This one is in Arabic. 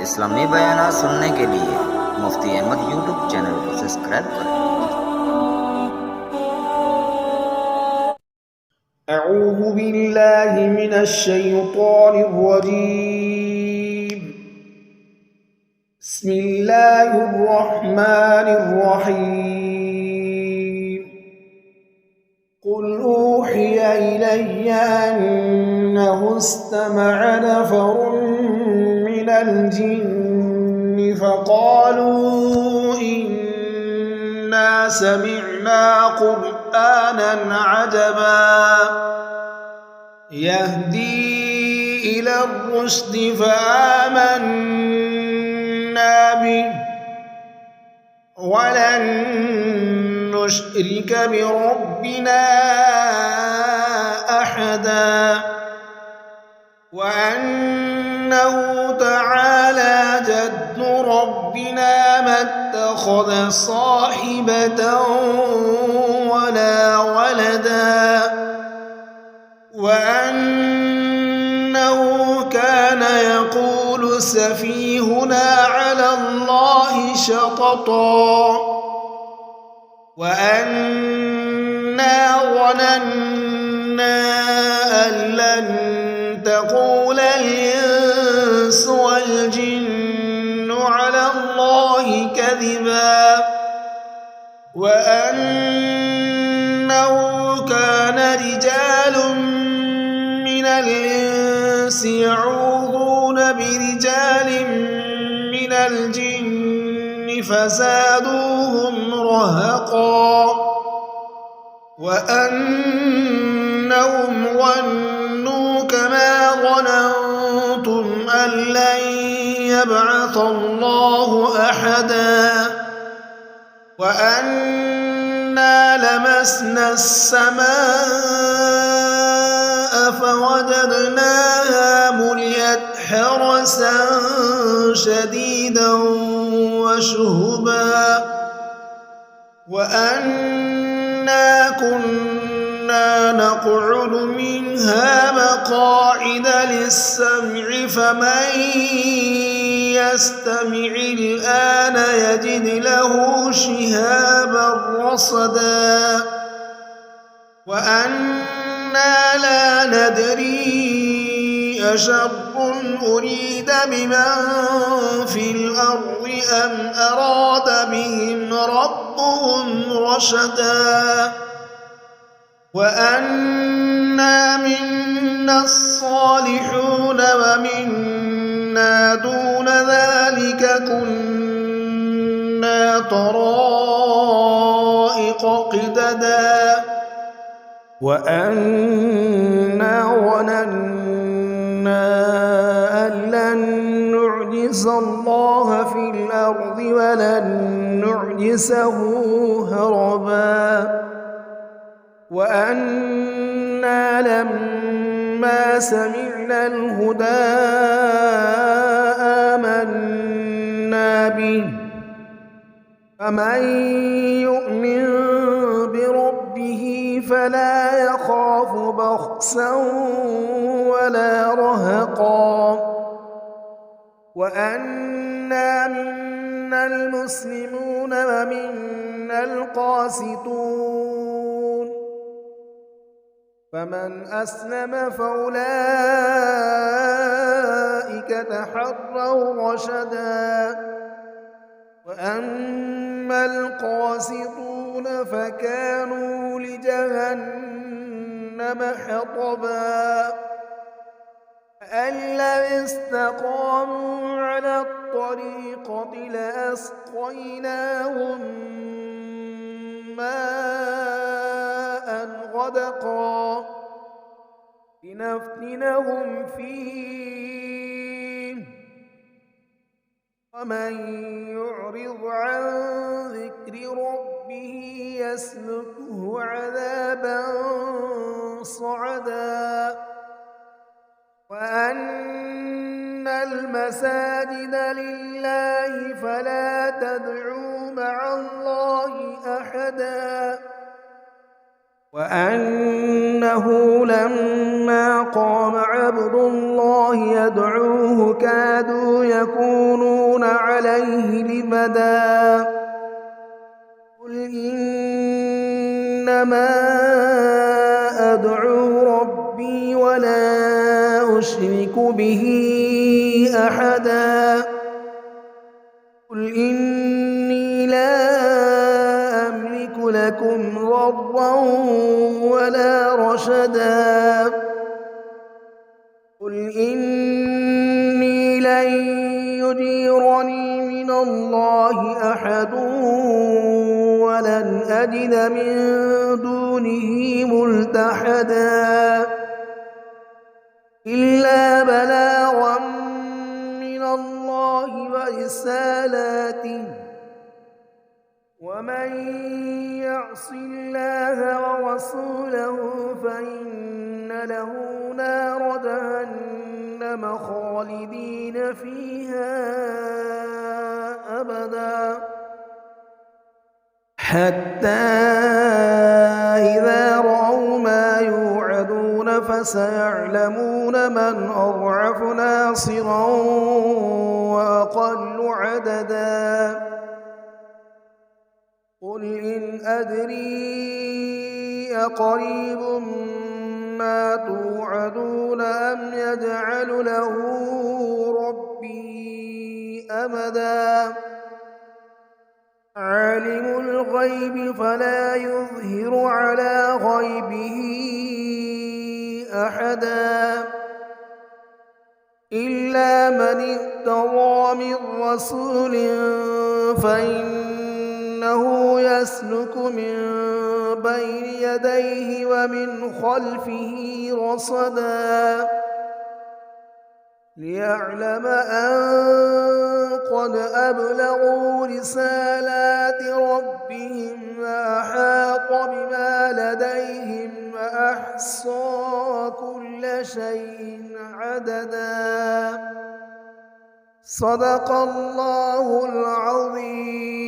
इस्लामी बयान सुनने के लिए मुफ्ती अहमद यूट्यूब चैनल को सब्सक्राइब करें। أعوذ بالله من الشيطان الرجيم. بسم الله الرحمن الرحيم. قل أوحي إلي أنه استمع نفر من الجن فقالوا إنا سمعنا قرآنا عجبا يهدي إلى الرشد فآمنا به ولن نشرك بربنا أحدا وأنه تعالى جد ربنا ما اتخذ صاحبة ولا ولدا وأنه كان يقول سفيهنا على الله شططا وأنا ظننا أن لن تقول الإنس والجن على الله كذبا وأنه كان رجال من الإنس يعوذون برجال من الجن فزادوهم رهقا وأنهم ظنوا كما ظننتم أن لن يبعث الله أحدا وأنا لمسنا السماء فوجدناها مليت حرسا شديدا وشهبا وأنا كنا نقعد منها مقاعد للسمع فمن يستمع الآن يجد له شهابا رصدا وأنا لا ندري أشر أريد بمن في الأرض أم أراد بهم ربهم رشدا وأنا منا الصالحون ومنا دون ذلك كنا طرائق قددا وأنا ظننا أن لن نعجز الله في الأرض ولن نعجزه هربا وأنا لما سمعنا الهدى آمنا به فمن يؤمن بربه فلا يخاف بخسا ولا رهقا وأنا منا المسلمون ومنا القاسطون فمن أسلم فأولئك تحروا رشدا وأما القاسطون فكانوا لجهنم حطبا أن لو استقاموا على الطريقة لأسقيناهم ماء غدقا لنفتنهم فيه ومن يعرض عن ذكر ربه يسلكه عذابا صعدا وأن المساجد لله فلا تدعوا مع الله أحدا وأن إنه لما قام عبد الله يدعوه كادوا يكونون عليه لبدا قل إنما أدعو ربي ولا أشرك به أحدا قل إني لا أملك لكم ضرا ولا رشدا قل إني لن يجيرني من الله أحد ولن أجد من دونه ملتحدا إلا بلاغا من الله ورسالاته ومن يعص الله ورسوله فإن له نار جهنم خالدين فيها أبدا حتى إذا رأوا ما يوعدون فسيعلمون من أضعف ناصرا وأقل عددا قل إن أدري أقريب ما توعدون أم يجعل له ربي أمدا عالم الغيب فلا يظهر على غيبه أحدا إلا من ارتضى من رسول فإنه يسلك من بين يديه ومن خلفه رصدا ليعلم أن قد أبلغوا رسالات ربهم وأحاط بما لديهم وأحصى كل شيء عددا صدق الله العظيم.